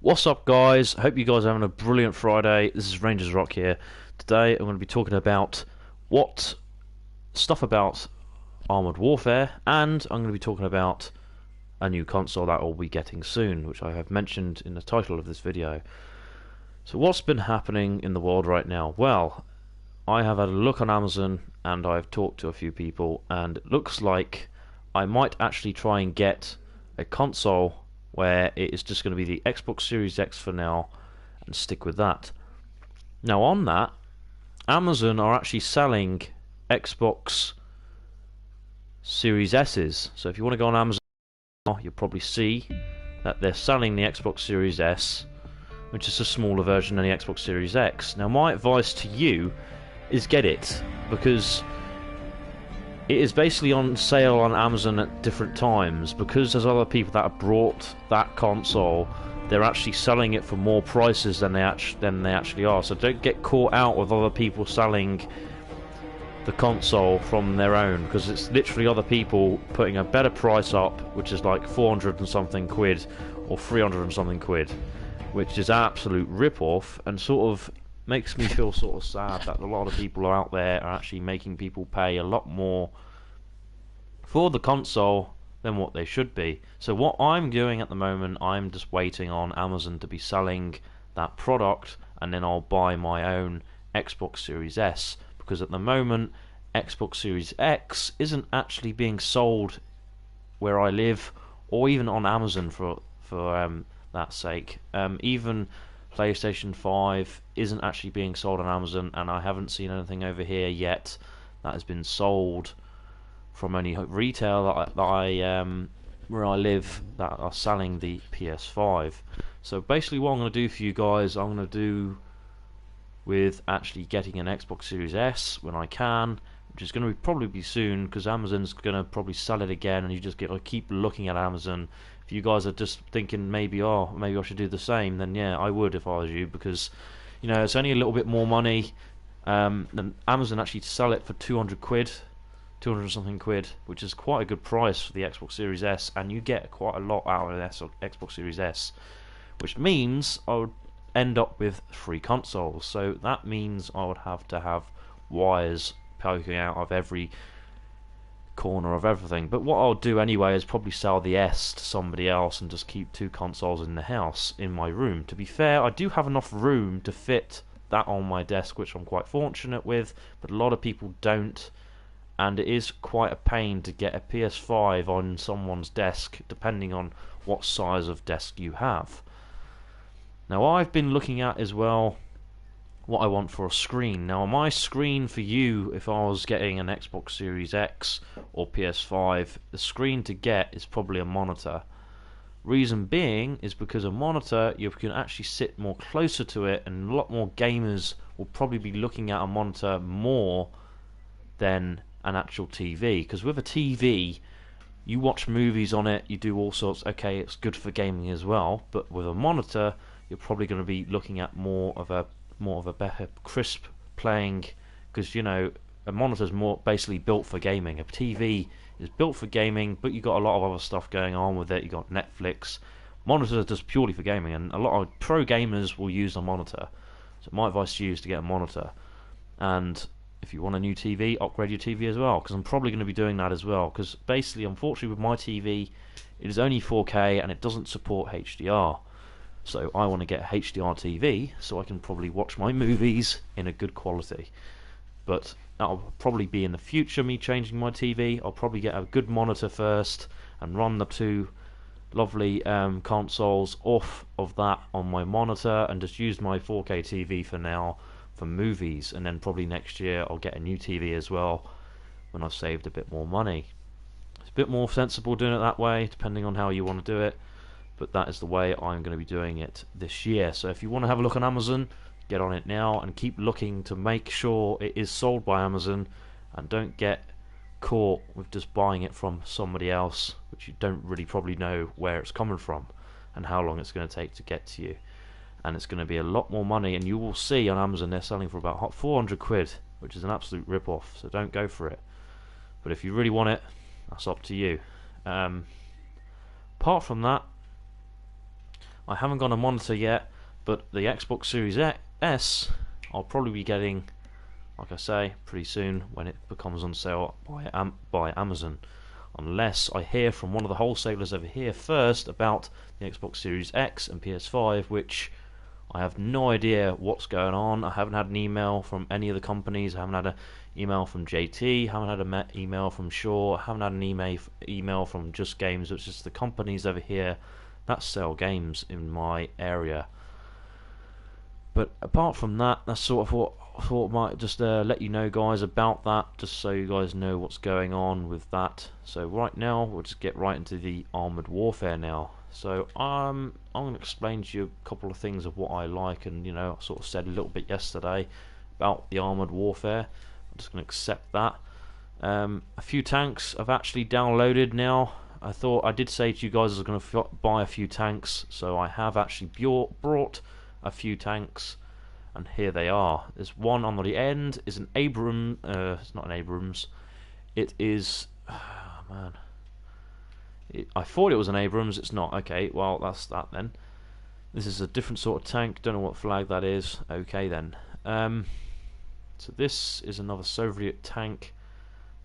What's up, guys? Hope you guys are having a brilliant Friday. This is Rangers Rock here. Today I'm going to be talking about what stuff about Armoured Warfare, and I'm going to be talking about a new console that I'll be getting soon, which I have mentioned in the title of this video. So what's been happening in the world right now? Well, I have had a look on Amazon and I've talked to a few people, and it looks like I might actually try and get a console where it is just going to be the Xbox Series X for now and stick with that. Now, on that, Amazon are actually selling Xbox Series S's. So if you want to go on Amazon, you'll probably see that they're selling the Xbox Series S, which is a smaller version than the Xbox Series X. Now, my advice to you is get it, because it is basically on sale on Amazon at different times. Because there's other people that have brought that console, they're actually selling it for more prices than they actually are. So don't get caught out with other people selling the console from their own, because it's literally other people putting a better price up, which is like 400 and something quid or 300 and something quid, which is absolute rip-off, and sort of makes me feel sort of sad that a lot of people are out there are actually making people pay a lot more for the console than what they should be. So what I'm doing at the moment, I'm just waiting on Amazon to be selling that product, and then I'll buy my own Xbox Series S, because at the moment Xbox Series X isn't actually being sold where I live, or even on Amazon for that sake. Even PlayStation 5 isn't actually being sold on Amazon, and I haven't seen anything over here yet that has been sold from any retail where I live that are selling the PS5. So basically what I'm going to do for you guys, I'm going to do with actually getting an Xbox Series S when I can, which is going to probably be soon, because Amazon's going to probably sell it again, and you just got to keep looking at Amazon. If you guys are just thinking maybe I should do the same, then yeah, I would if I was you, because it's only a little bit more money than Amazon actually to sell it for 200 quid, 200 something quid, which is quite a good price for the Xbox Series S, and you get quite a lot out of the Xbox Series S, which means I would end up with 3 consoles. So that means I would have to have wires poking out of every corner of everything. But what I'll do anyway is probably sell the S to somebody else and just keep 2 consoles in the house, in my room. To be fair, I do have enough room to fit that on my desk, which I'm quite fortunate with, but a lot of people don't, and it is quite a pain to get a PS5 on someone's desk, depending on what size of desk you have. Now, I've been looking at as well what I want for a screen. Now, my screen for you, if I was getting an Xbox Series X or PS5, the screen to get is probably a monitor. Reason being is because a monitor, you can actually sit more closer to it, and a lot more gamers will probably be looking at a monitor more than an actual TV. Because with a TV, you watch movies on it, you do all sorts. Okay, it's good for gaming as well, but with a monitor, you're probably going to be looking at more of a better crisp playing, because a monitor's more basically built for gaming. A TV is built for gaming, but you got a lot of other stuff going on with it. You got Netflix. Monitors are just purely for gaming, and a lot of pro gamers will use a monitor. So my advice to you is to get a monitor, and if you want a new TV, upgrade your TV as well, because I'm probably going to be doing that as well, because basically, unfortunately, with my TV, it is only 4K and it doesn't support HDR. So I want to get a HDR TV so I can probably watch my movies in a good quality. But that'll probably be in the future, me changing my TV. I'll probably get a good monitor first and run the 2 lovely consoles off of that on my monitor, and just use my 4K TV for now for movies. And then probably next year I'll get a new TV as well when I've saved a bit more money. It's a bit more sensible doing it that way, depending on how you want to do it. But that is the way I'm going to be doing it this year. So if you want to have a look on Amazon, get on it now, and keep looking to make sure it is sold by Amazon, and don't get caught with just buying it from somebody else, which you don't really probably know where it's coming from and how long it's going to take to get to you. And it's going to be a lot more money, and you will see on Amazon they're selling for about 400 quid, which is an absolute rip-off, so don't go for it. But if you really want it, that's up to you. Apart from that, I haven't got a monitor yet, but the Xbox Series S I'll probably be getting, like I say, pretty soon when it becomes on sale by Amazon. Unless I hear from one of the wholesalers over here first about the Xbox Series X and PS5, which I have no idea what's going on. I haven't had an email from any of the companies. I haven't had an email from JT. I haven't had an email from Shaw. I haven't had an email from Just Games. It's just the companies over here that sell games in my area. But apart from that, that's sort of what I thought might just let you know, guys, about that, just so you guys know what's going on with that. So right now, we'll just get right into the Armoured Warfare now. So I'm going to explain to you a couple of things of what I like, and I sort of said a little bit yesterday about the Armoured Warfare. I'm just going to accept that. A few tanks I've actually downloaded now. I did say to you guys I was going to buy a few tanks, so I have actually brought a few tanks, and here they are. There's one on the end is an Abrams. It's not an Abrams. It is. Oh, man. I thought it was an Abrams. It's not. Okay, well that's that then. This is a different sort of tank. Don't know what flag that is. Okay then. So this is another Soviet tank.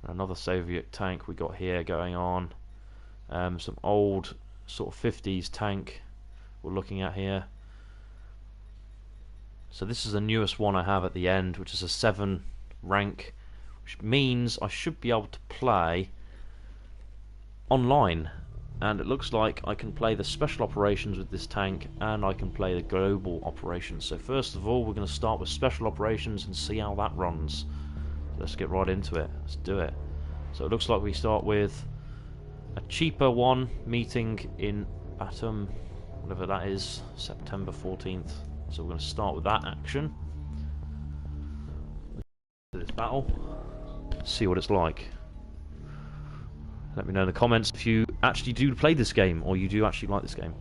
Another Soviet tank we got here going on. Some old sort of 50s tank we're looking at here. So this is the newest one I have at the end, which is a 7 rank, which means I should be able to play online. And it looks like I can play the special operations with this tank, and I can play the global operations. So first of all, we're going to start with special operations and see how that runs. So let's get right into it. Let's do it. So it looks like we start with a cheaper one meeting in Batum, whatever that is, September 14th. So we're going to start with that action. This battle. See what it's like. Let me know in the comments if you actually do play this game, or you do actually like this game.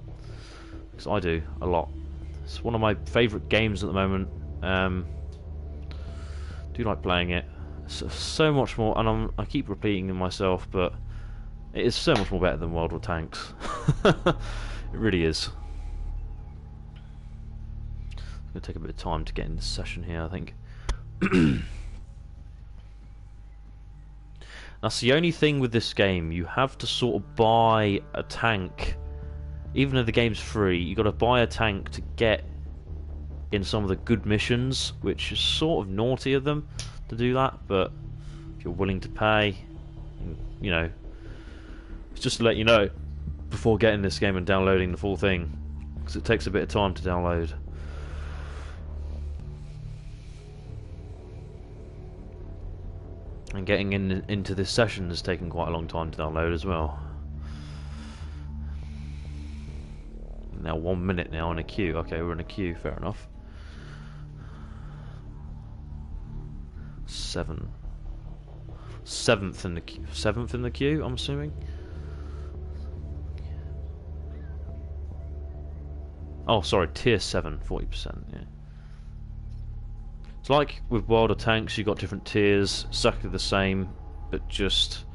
Because I do, a lot. It's one of my favourite games at the moment. Do like playing it. It's so much more, and I keep repeating it myself, but it is so much more better than World War Tanks. It really is. It's going to take a bit of time to get in this session here, I think. That's the only thing with this game. You have to sort of buy a tank. Even though the game's free, you've got to buy a tank to get in some of the good missions, which is sort of naughty of them to do that, but if you're willing to pay, it's just to let you know before getting this game and downloading the full thing, because it takes a bit of time to download. And getting into this session has taken quite a long time to download as well. Now 1 minute now in a queue. Okay, we're in a queue, fair enough. 7th in the queue. 7th in the queue, I'm assuming. Oh, sorry, tier 7, 40%. Yeah. It's like with World of Tanks, you've got different tiers, exactly the same, but just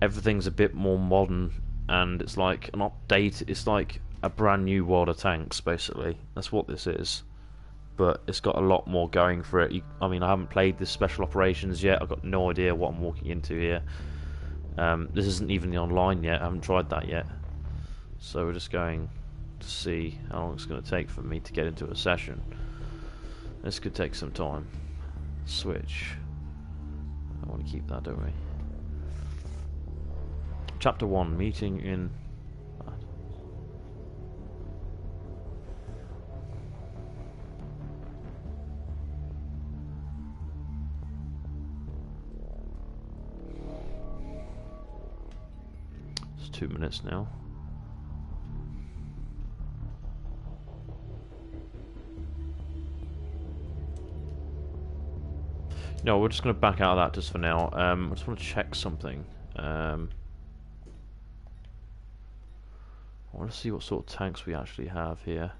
everything's a bit more modern, and it's like an update. It's like a brand new World of Tanks, basically. That's what this is. But it's got a lot more going for it. I mean, I haven't played this special operations yet. I've got no idea what I'm walking into here. This isn't even the online yet. I haven't tried that yet. So we're just going to see how long it's going to take for me to get into a session. This could take some time. Switch. I want to keep that, don't we? Chapter 1, meeting in... It's 2 minutes now. No, we're just going to back out of that just for now. I just want to check something. I want to see what sort of tanks we actually have here.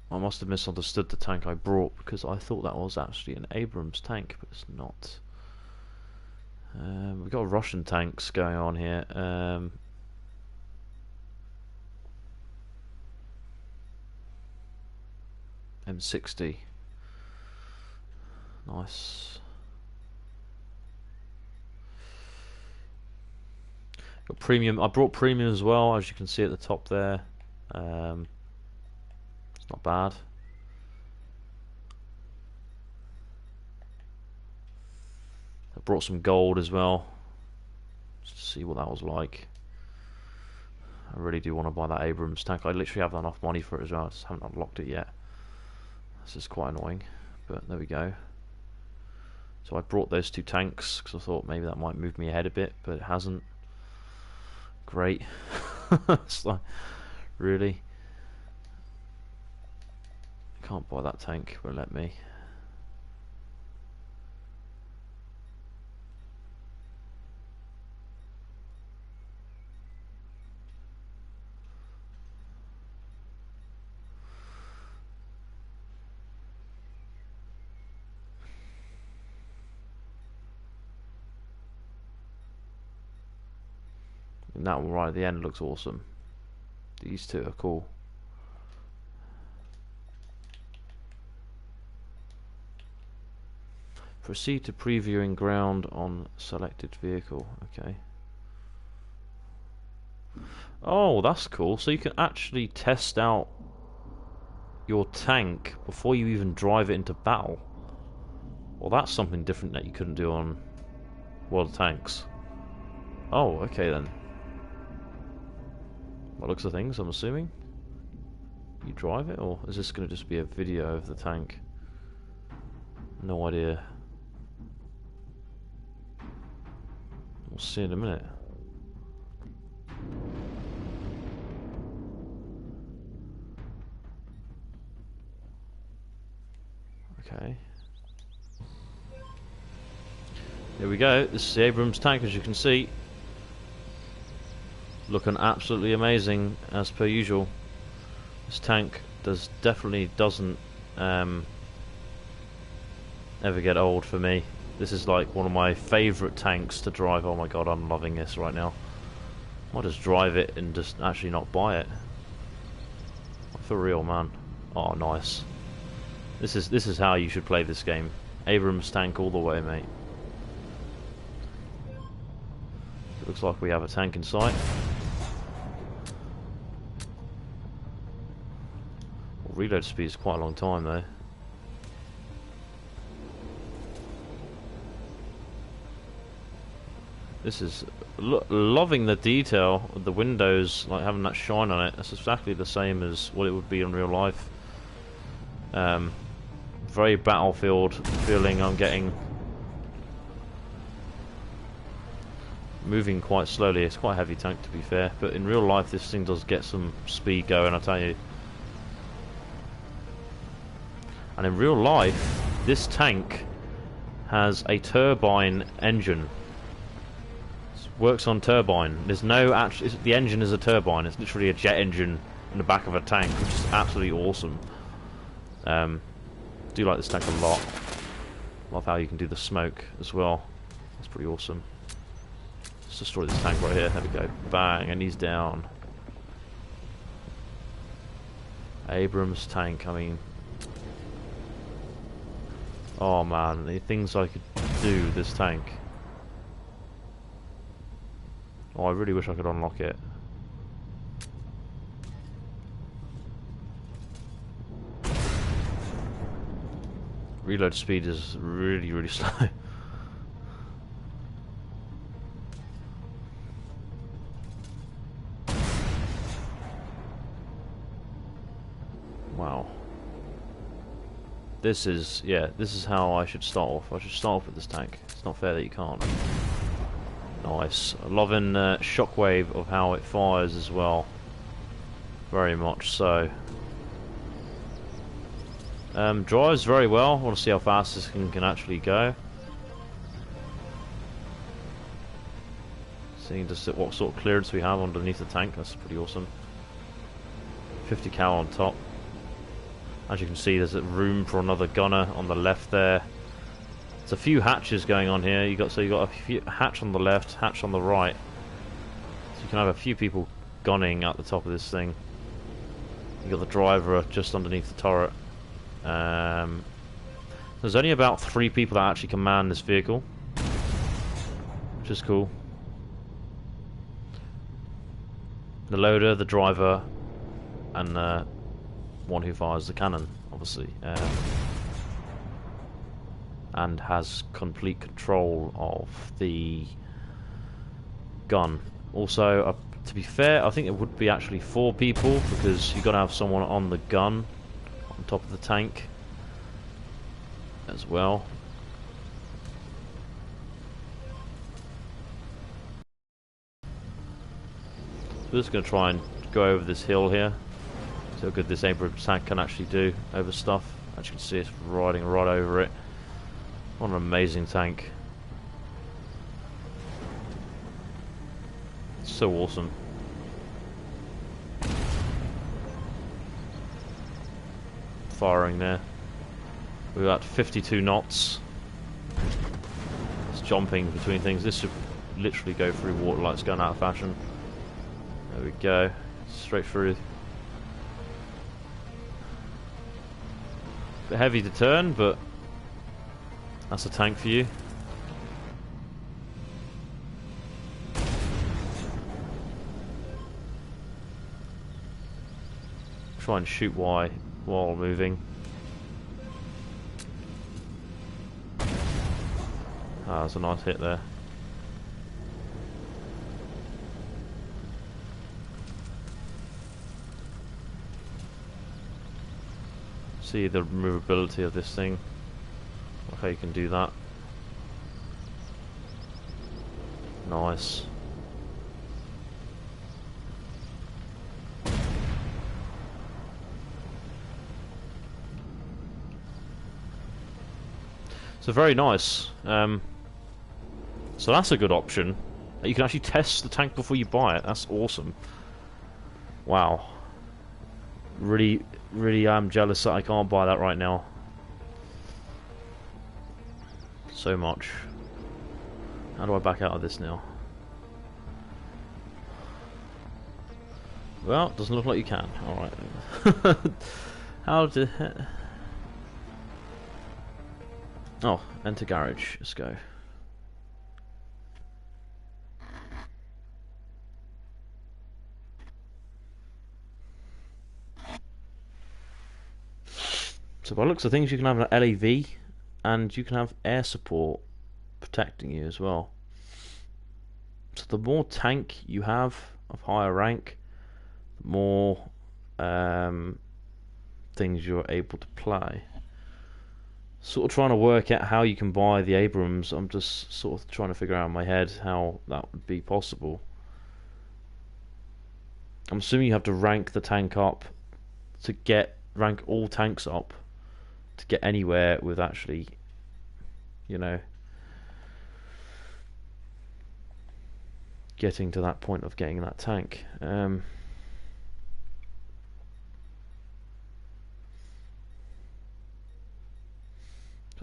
I must have misunderstood the tank I brought, because I thought that was actually an Abrams tank, but it's not. We've got Russian tanks going on here. M60. Nice. Got premium. I brought premium as well, as you can see at the top there. It's not bad. I brought some gold as well, just to see what that was like. I really do want to buy that Abrams tank. I literally have enough money for it as well. I just haven't unlocked it yet. This is quite annoying, but there we go. So I brought those two tanks because I thought maybe that might move me ahead a bit, but it hasn't. Great. It's like, really? Can't buy that tank, won't let me. And that one right at the end looks awesome. These two are cool. Proceed to previewing ground on selected vehicle. Okay. Oh, that's cool. So you can actually test out your tank before you even drive it into battle. Well, that's something different that you couldn't do on World of Tanks. Oh, okay then. By the looks of things, I'm assuming. You drive it, or is this going to just be a video of the tank? No idea. We'll see in a minute. Okay. Here we go. This is the Abrams tank, as you can see. Looking absolutely amazing, as per usual. This tank definitely doesn't ever get old for me. This is like one of my favourite tanks to drive. Oh my god, I'm loving this right now. I'll just drive it and just actually not buy it. For real, man. Oh, nice. This is how you should play this game. Abrams tank all the way, mate. It looks like we have a tank in sight. Well, reload speed is quite a long time though. This is loving the detail of the windows, like having that shine on it. That's exactly the same as what it would be in real life. Very Battlefield feeling I'm getting. Moving quite slowly. It's quite a heavy tank to be fair, but in real life this thing does get some speed going, I tell you. And in real life this tank has a turbine engine. Works on turbine. There's no actual. The engine is a turbine. It's literally a jet engine in the back of a tank, which is absolutely awesome. Do like this tank a lot. Love how you can do the smoke as well. That's pretty awesome. Let's destroy this tank right here. There we go. Bang, and he's down. Abrams tank. I mean, oh man, the things I could do with this tank. Oh, I really wish I could unlock it. Reload speed is really, really slow. Wow. This is how I should start off. I should start off with this tank. It's not fair that you can't. Nice. Loving shockwave of how it fires as well. Very much so. Drives very well. I want to see how fast this thing can actually go. Seeing just what sort of clearance we have underneath the tank. That's pretty awesome. 50 cal on top. As you can see, there's a room for another gunner on the left there. There's a few hatches going on here. You got a hatch on the left, hatch on the right. So you can have a few people gunning at the top of this thing. You got the driver just underneath the turret. There's only about 3 people that actually command this vehicle, which is cool. The loader, the driver, and the one who fires the cannon, obviously, and has complete control of the gun. Also, to be fair, I think it would be actually 4 people, because you've got to have someone on the gun, on top of the tank, as well. So we're just going to try and go over this hill here. See how good this Abrams tank can actually do over stuff. As you can see, it's riding right over it. What an amazing tank. It's so awesome. Firing there. We're at 52 knots. It's jumping between things. This should literally go through water like it's going out of fashion. There we go. Straight through. Bit heavy to turn, but that's a tank for you. Try and shoot while moving. Ah, that's a nice hit there. See the maneuverability of this thing. Like how you can do that. Nice. So very nice. So that's a good option. You can actually test the tank before you buy it. That's awesome. Wow. Really am jealous that I can't buy that right now. So much. How do I back out of this now? Well, doesn't look like you can. Alright. How did... Oh, enter garage. Let's go. So by the looks of things, you can have an LAV, and you can have air support protecting you as well. So the more tank you have of higher rank, the more things you're able to play. Sort of trying to work out how you can buy the Abrams. I'm just sort of trying to figure out in my head how that would be possible. I'm assuming you have to rank the tank up to rank all tanks up to get anywhere with actually, you know, getting to that point of getting that tank. I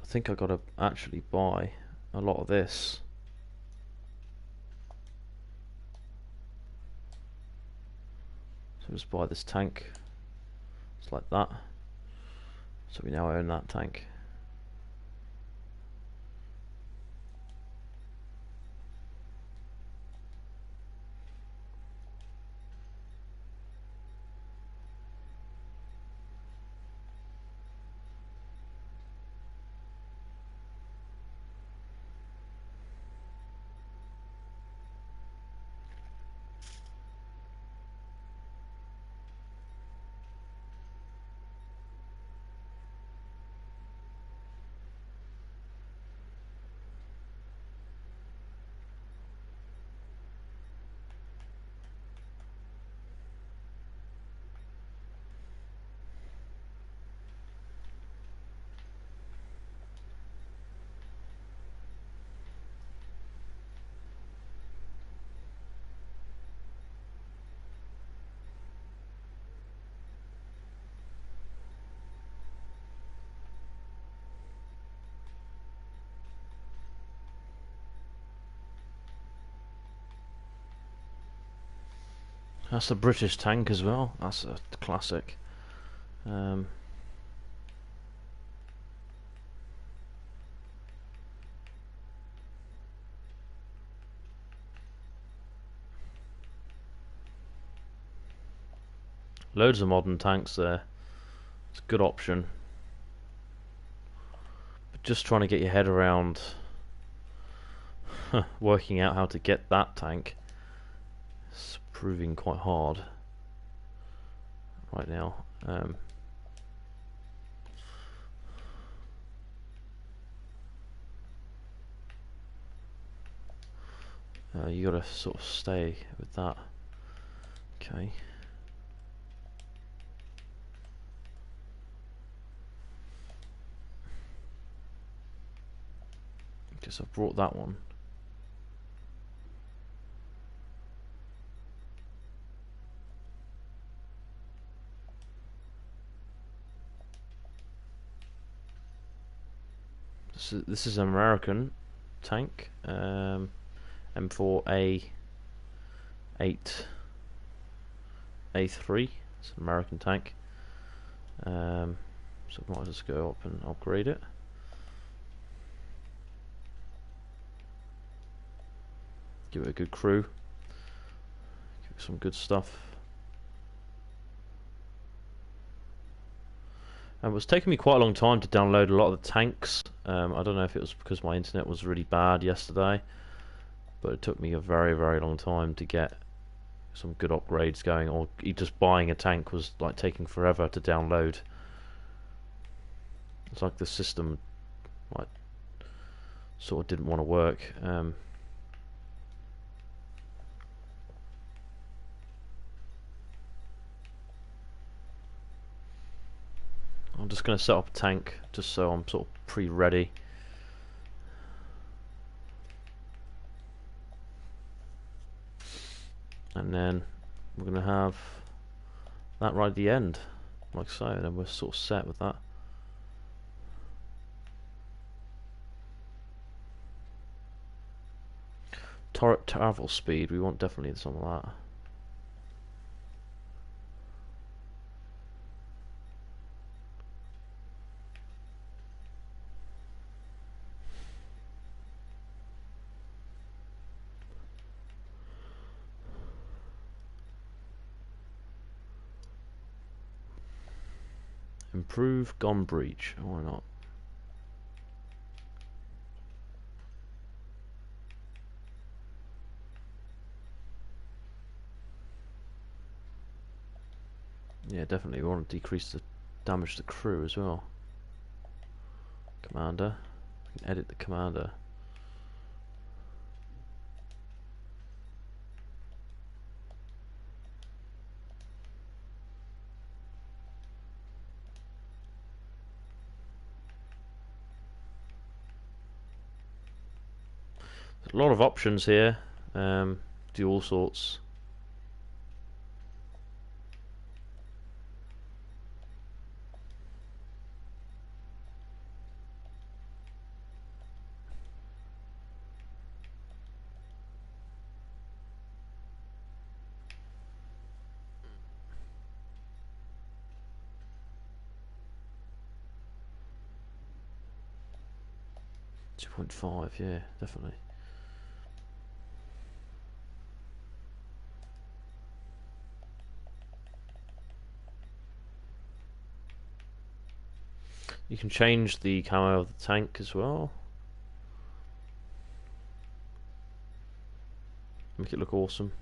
think I got to actually buy a lot of this. So just buy this tank. It's like that. So we now own that tank. That's a British tank as well. That's a classic. Loads of modern tanks there. It's a good option. But just trying to get your head around working out how to get that tank is proving quite hard right now. You gotta sort of stay with that. Okay. Guess I've brought that one. This is an American tank, M4A8A3. It's an American tank. So I might just go up and upgrade it. Give it a good crew. Give it some good stuff. And it was taking me quite a long time to download a lot of the tanks. I don't know if it was because my internet was really bad yesterday, but it took me a very, very long time to get some good upgrades going, or just buying a tank was like taking forever to download. It's like the system like sort of didn't want to work. I'm just going to set up a tank just so I'm sort of pre-ready. And then we're going to have that right at the end, like so, and then we're sort of set with that. Turret travel speed, we want definitely some of that. Improve gun breach, why not? Yeah, definitely we want to decrease the damage to the crew as well. Commander, we can edit the commander. There's a lot of options here. Do all sorts. .5, yeah, definitely. You can change the camo of the tank as well. Make it look awesome.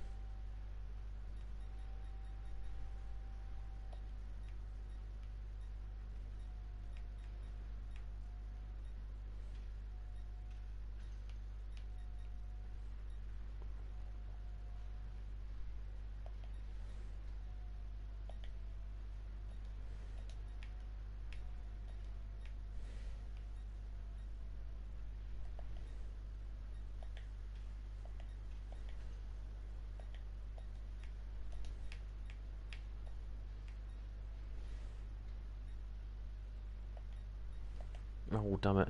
Oh, damn it.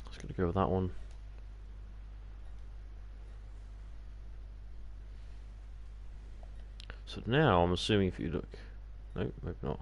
I was going to go with that one. So now I'm assuming if you look, no, maybe not.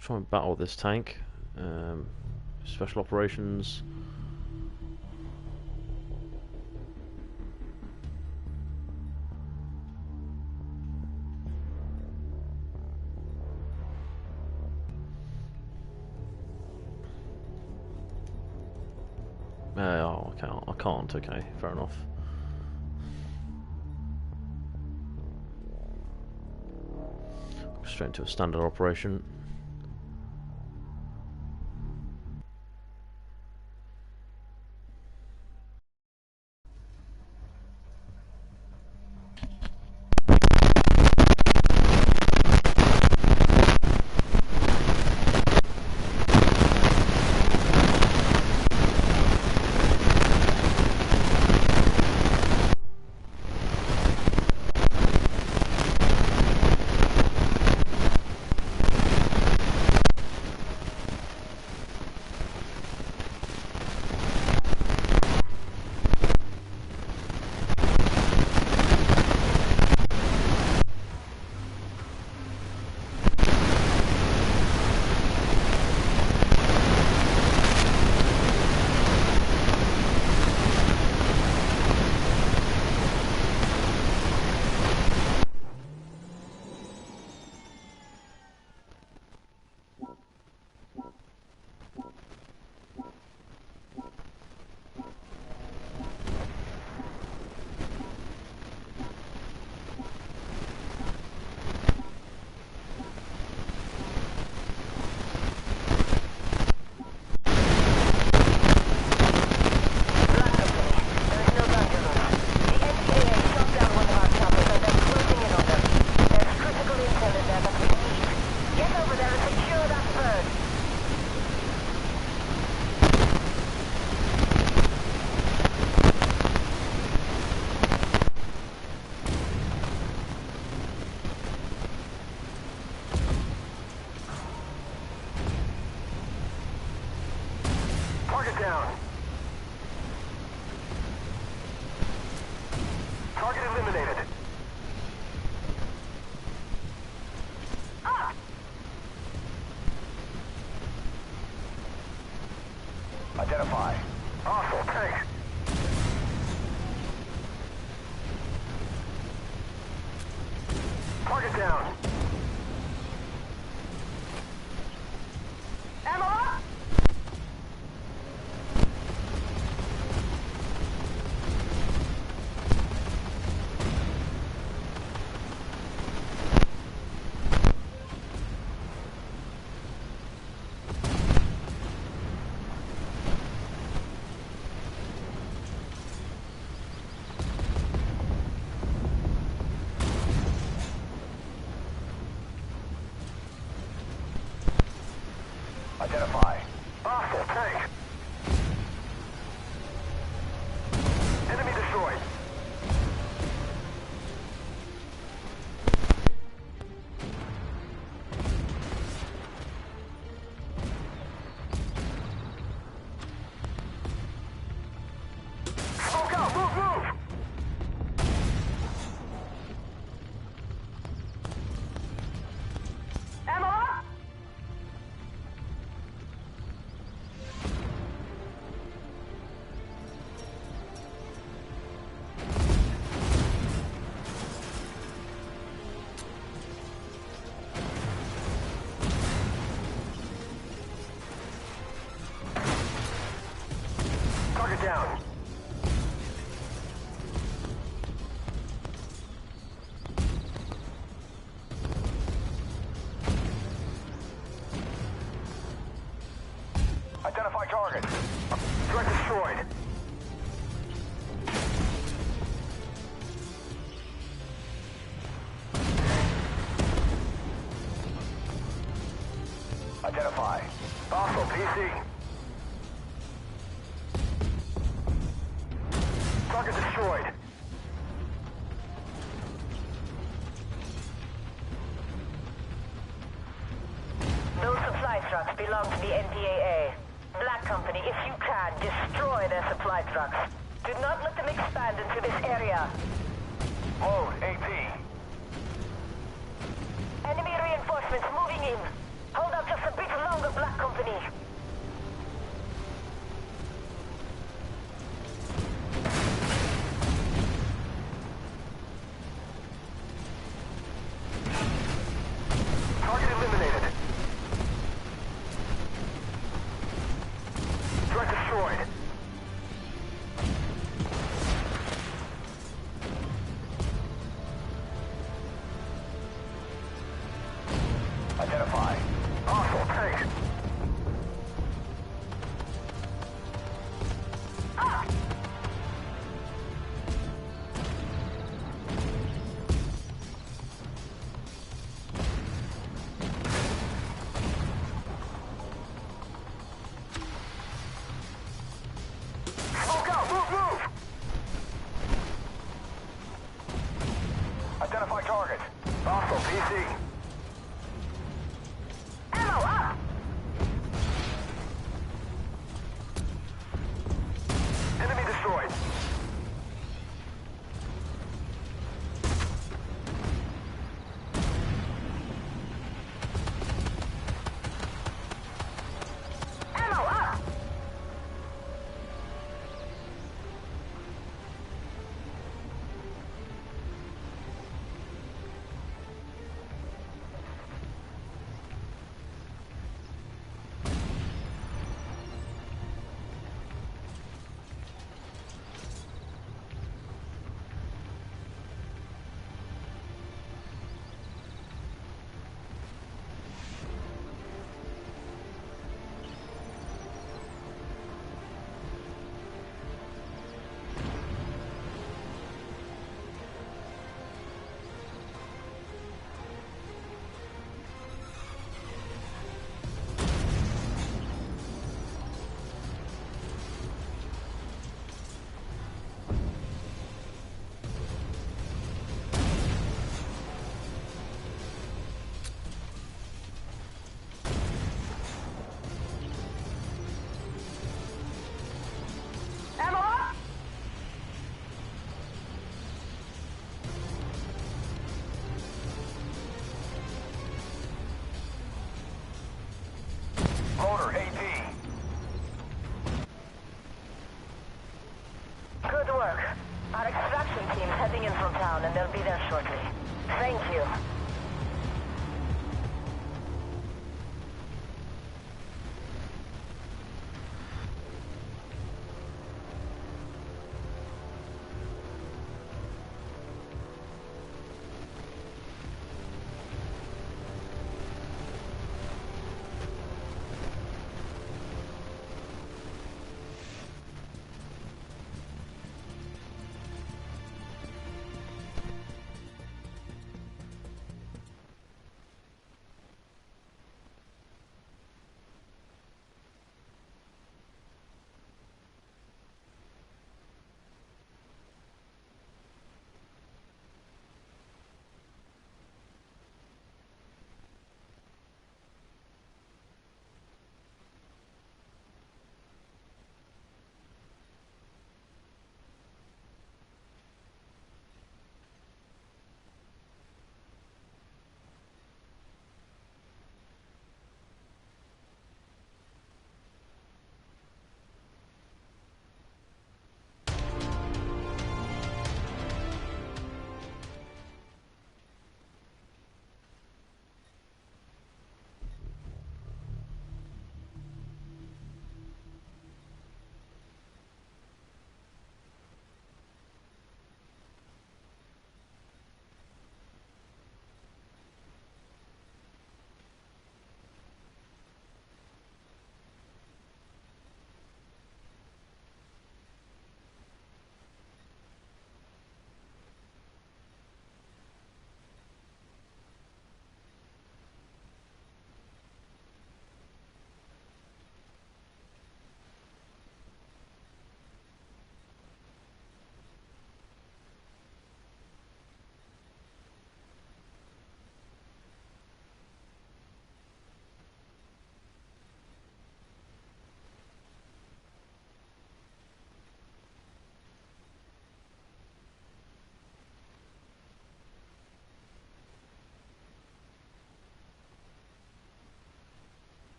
try and battle this tank. Special operations. Oh, I can't. Okay, fair enough. Straight into a standard operation. down. Target eliminated. Ah! Identify. Hostile tank. Target down. Ammo up! Identify. Hostile tank. Enemy destroyed. Smoke out! Move, move! Ammo up! Target down. Identify target. Threat destroyed. Identify. Hostile PC. Target destroyed. Those supply trucks belong to the NDAA. Black Company, if you can, destroy their supply trucks. Do not let them expand into this area. Load AT. Enemy reinforcements moving in. Hold up to a bit low.